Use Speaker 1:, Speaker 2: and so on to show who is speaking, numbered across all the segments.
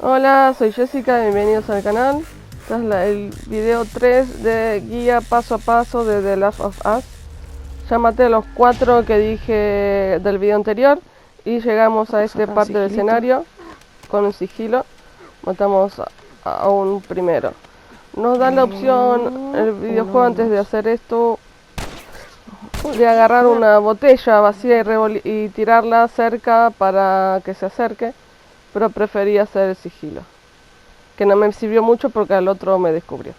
Speaker 1: Hola, soy Jessica, bienvenidos al canal. Este es el video 3 de guía paso a paso de The Last of Us. Ya maté los 4 que dije del video anterior y llegamos a esta parte del escenario con un sigilo. Matamos a un primero. Nos da la opción el videojuego antes de hacer esto de agarrar una botella vacía y tirarla cerca para que se acerque, pero preferí hacer el sigilo, que no me sirvió mucho porque el otro me descubrió.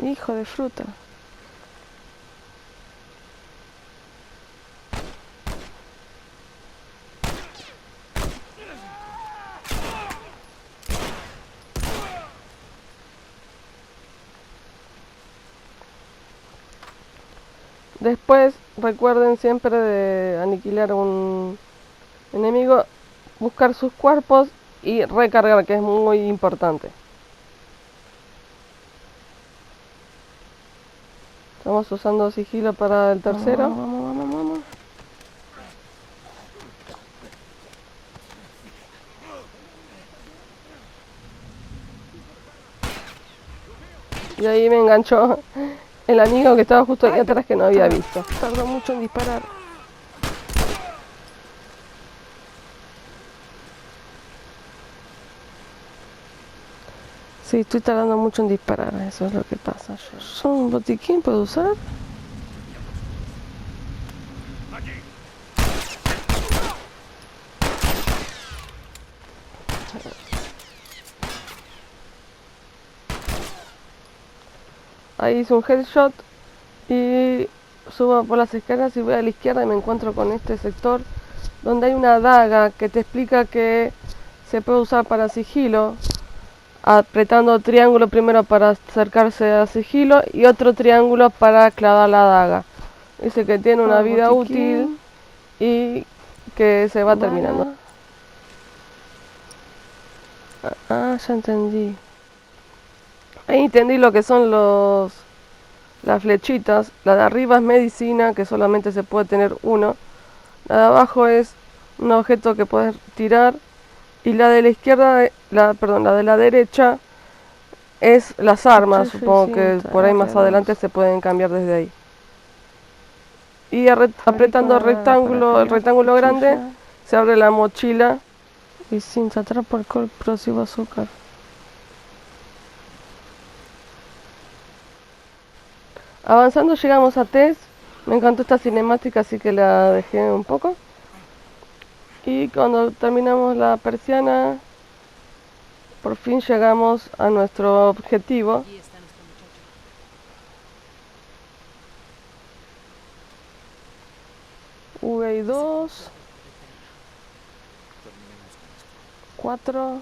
Speaker 1: Hijo de fruta. Después recuerden siempre de aniquilar un enemigo, buscar sus cuerpos y recargar, que es muy importante. Estamos usando sigilo para el tercero. Vamos. Y ahí me enganchó el amigo que estaba justo ahí atrás que no había visto. Tardó mucho en disparar. Sí, estoy tardando mucho en disparar, eso es lo que pasa. ¿Son un botiquín puedo usar? Ahí hice un headshot y subo por las escaleras y voy a la izquierda y me encuentro con este sector donde hay una daga que te explica que se puede usar para sigilo, apretando triángulo primero para acercarse a sigilo y otro triángulo para clavar la daga. Dice que tiene una vida útil y que se va terminando. Ah, ya entendí. Ahí entendí lo que son las flechitas. La de arriba es medicina, que solamente se puede tener uno. La de abajo es un objeto que puedes tirar. Y la de la izquierda, la de la derecha es las armas. Supongo que por ahí más adelante se pueden cambiar desde ahí. Y apretando el rectángulo grande, se abre la mochila. Y sin atrás por el próximo azúcar. Avanzando llegamos a Tess. Me encantó esta cinemática, así que la dejé un poco. Y cuando terminamos la persiana, por fin llegamos a nuestro objetivo. Hay 2, 4.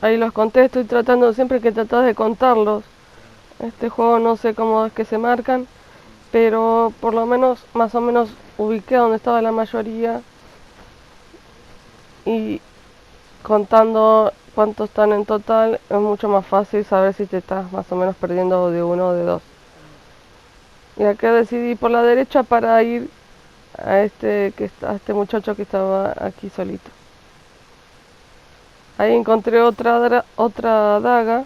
Speaker 1: Ahí los conté, estoy tratando, siempre que tratas de contarlos. Este juego no sé cómo es que se marcan, pero por lo menos, más o menos ubiqué donde estaba la mayoría. Y contando cuántos están en total, es mucho más fácil saber si te estás más o menos perdiendo de uno o de dos. Y acá decidí por la derecha para ir a este muchacho que estaba aquí solito. Ahí encontré otra daga.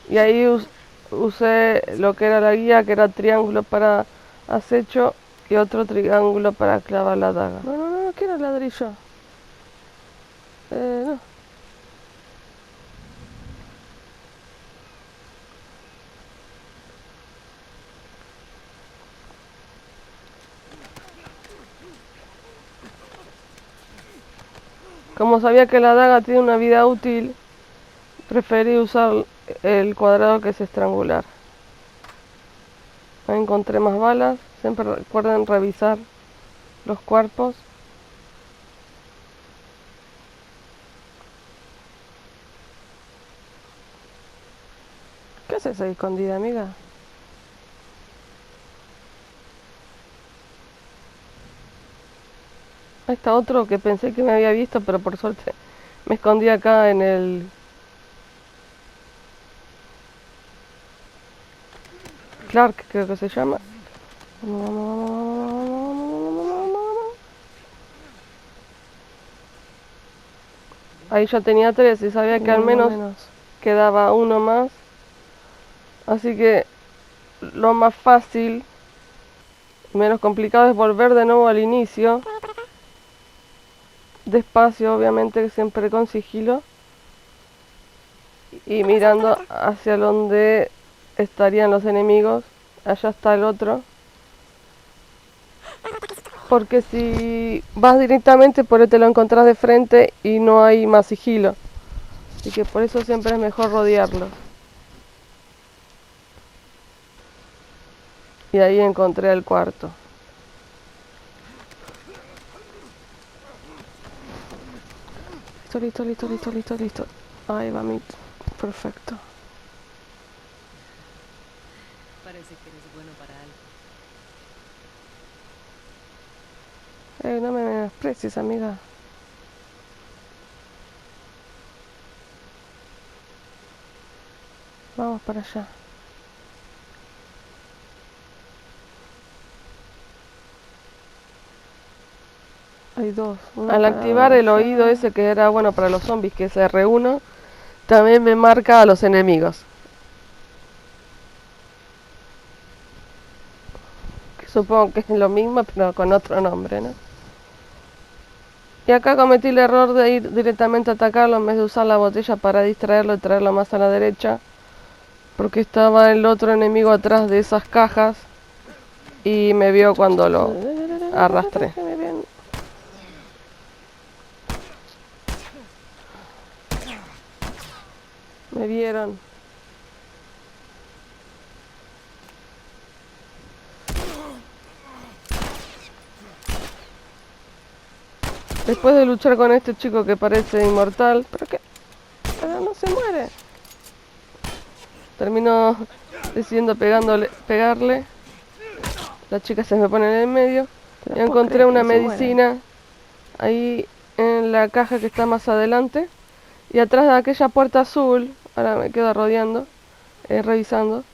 Speaker 1: Y ahí usé lo que era la guía, que era triángulo para acecho y otro triángulo para clavar la daga. No quiero ladrillo. No. Como sabía que la daga tiene una vida útil, preferí usar el cuadrado que es estrangular. Ahí encontré más balas. Siempre recuerden revisar los cuerpos. ¿Qué haces ahí escondida, amiga? Ahí está otro que pensé que me había visto, pero por suerte me escondí acá en el... Clark, creo que se llama. Ahí ya tenía 3 y sabía que al menos quedaba uno más. Así que lo más fácil y menos complicado es volver de nuevo al inicio. Despacio, obviamente, siempre con sigilo. Y mirando hacia donde estarían los enemigos. Allá está el otro. Porque si vas directamente, por ahí te lo encontrás de frente y no hay más sigilo. Así que por eso siempre es mejor rodearlo. Y ahí encontré el cuarto. Listo. Ahí va mi... Perfecto.
Speaker 2: Parece que eres bueno para algo.
Speaker 1: No me menosprecies, amiga. Vamos para allá. Hay dos. Al activar el oído ese que era bueno para los zombies, que es R1, también me marca a los enemigos. Que supongo que es lo mismo, pero con otro nombre, ¿no? Y acá cometí el error de ir directamente a atacarlo en vez de usar la botella para distraerlo y traerlo más a la derecha. Porque estaba el otro enemigo atrás de esas cajas y me vio cuando lo arrastré. Me vieron. Después de luchar con este chico que parece inmortal, pero no se muere. Termino decidiendo pegarle. La chica se me pone en el medio. Y encontré una medicina ahí en la caja que está más adelante. Y atrás de aquella puerta azul, ahora me quedo rodeando, revisando,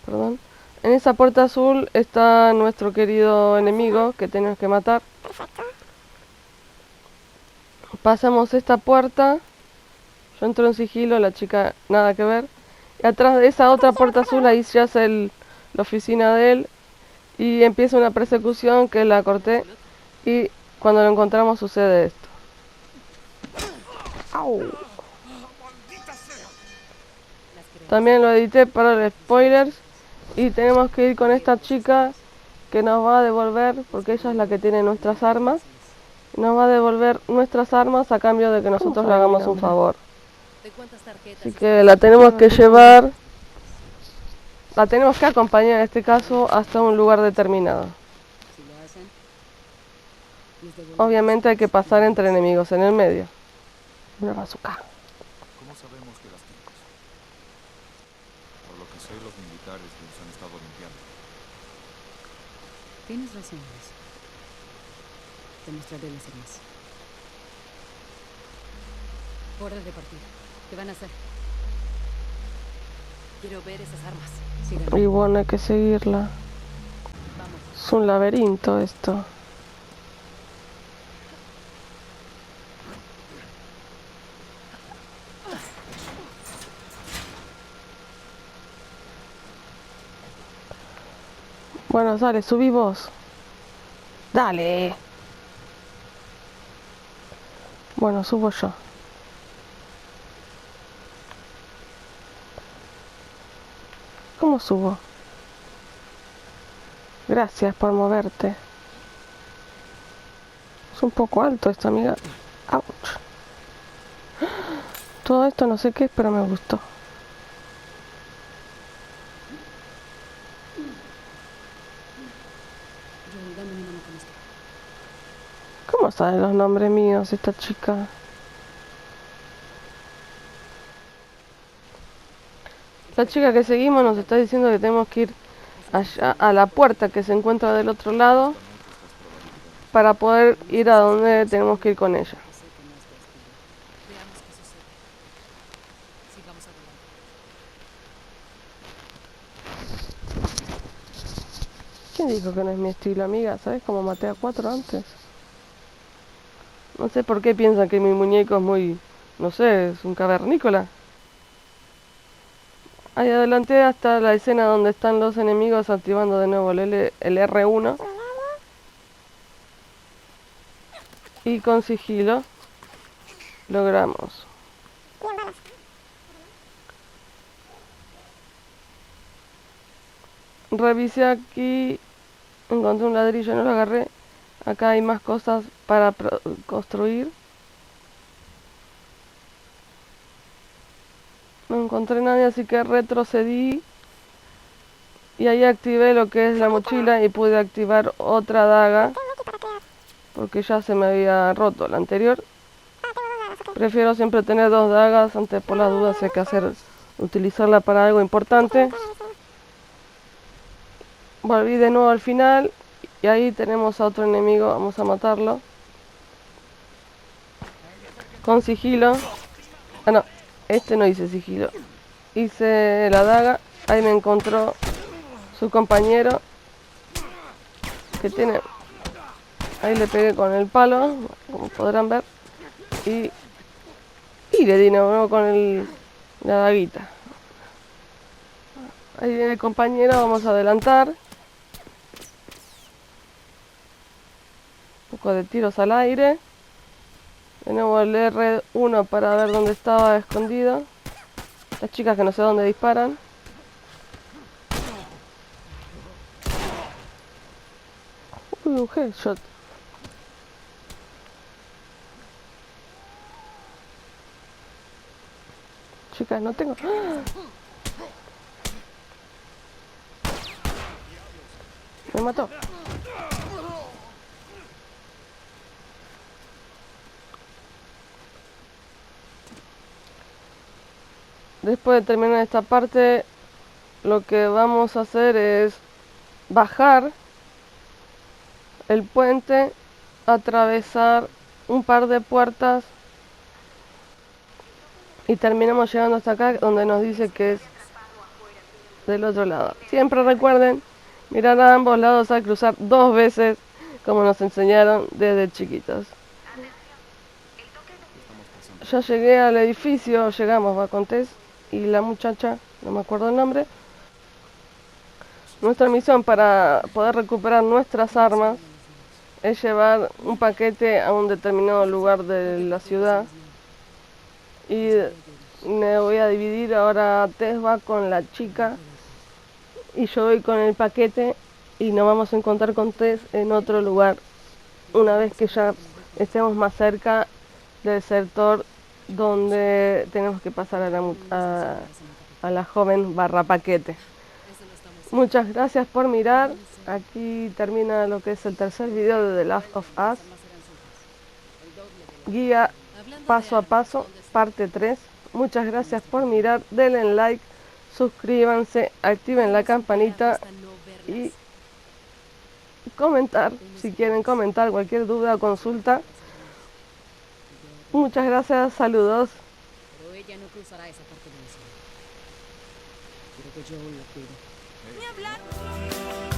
Speaker 1: perdón. En esa puerta azul está nuestro querido enemigo que tenemos que matar. Pasamos esta puerta. Yo entro en sigilo, la chica nada que ver. Y atrás de esa otra puerta azul, ahí ya es la oficina de él. Y empieza una persecución que la corté. Y cuando lo encontramos sucede esto. ¡Au! También lo edité para los spoilers. Y tenemos que ir con esta chica que nos va a devolver, porque ella es la que tiene nuestras armas. Nos va a devolver nuestras armas a cambio de que nosotros le hagamos un favor. Así que la tenemos que llevar, la tenemos que acompañar en este caso hasta un lugar determinado. Obviamente hay que pasar entre enemigos en el medio. Una bazooka.
Speaker 3: ¿Cómo sabemos que las tienes? Por lo que sé, los militares los han estado limpiando.
Speaker 2: Tienes razón, Luis. Te mostraré las armas. Hora de partir. ¿Qué van a hacer? Quiero ver esas armas. Síganme.
Speaker 1: Y bueno, hay que seguirla.
Speaker 2: Vamos.
Speaker 1: Es un laberinto esto. Bueno, dale, subí vos. Dale. Bueno, subo yo. ¿Cómo subo? Gracias por moverte. Es un poco alto esto, amiga. Ouch. Todo esto no sé qué es, pero me gustó.
Speaker 2: Joel, dame una mano con esto.
Speaker 1: ¿Cómo sabe los nombres míos esta chica? La chica que seguimos nos está diciendo que tenemos que ir allá a la puerta que se encuentra del otro lado para poder ir a donde tenemos que ir con ella.
Speaker 2: Que sé que no es tu estilo.
Speaker 4: Veamos qué sucede. Sigamos adelante.
Speaker 1: ¿Quién dijo que no es mi estilo, amiga? ¿Sabes cómo maté a 4 antes? No sé por qué piensan que mi muñeco es muy... no sé, es un cavernícola. Ahí adelanté hasta la escena donde están los enemigos activando de nuevo el R1. Y con sigilo logramos. Revisé aquí, encontré un ladrillo, no lo agarré. Acá hay más cosas para construir. No encontré nadie, así que retrocedí. Y ahí activé lo que es la mochila y pude activar otra daga. Porque ya se me había roto la anterior. Prefiero siempre tener 2 dagas, antes por las dudas hay que utilizarla para algo importante. Volví de nuevo al final y ahí tenemos a otro enemigo, vamos a matarlo. Con sigilo. Ah no, este no hice sigilo. Hice la daga, ahí me encontró su compañero. Que tiene... Ahí le pegué con el palo, como podrán ver. Y le di nuevo con la daguita. Ahí viene el compañero, vamos a adelantar. Un poco de tiros al aire. De nuevo el R1 para ver dónde estaba escondido. Las chicas que no sé dónde disparan. Uy, un headshot. Chicas, no tengo... ¡Ah! Me mató. Después de terminar esta parte, lo que vamos a hacer es bajar el puente, atravesar un par de puertas y terminamos llegando hasta acá donde nos dice que es del otro lado. Siempre recuerden mirar a ambos lados al cruzar 2 veces como nos enseñaron desde chiquitos. Ya llegué al edificio, llegamos, va con Tess y la muchacha, no me acuerdo el nombre. Nuestra misión para poder recuperar nuestras armas es llevar un paquete a un determinado lugar de la ciudad. Y me voy a dividir, ahora Tess va con la chica y yo voy con el paquete y nos vamos a encontrar con Tess en otro lugar una vez que ya estemos más cerca del sector donde tenemos que pasar a la joven barra paquete. Muchas gracias por mirar. Aquí termina lo que es el tercer video de The Last of Us. Guía paso a paso, parte 3. Muchas gracias por mirar. Denle like, suscríbanse, activen la campanita y comentar si quieren comentar cualquier duda o consulta. Muchas gracias, saludos.
Speaker 2: Pero ella no cruzará esa parte de la ciudad. Quiero que yo la cuide.
Speaker 4: Ni hablar.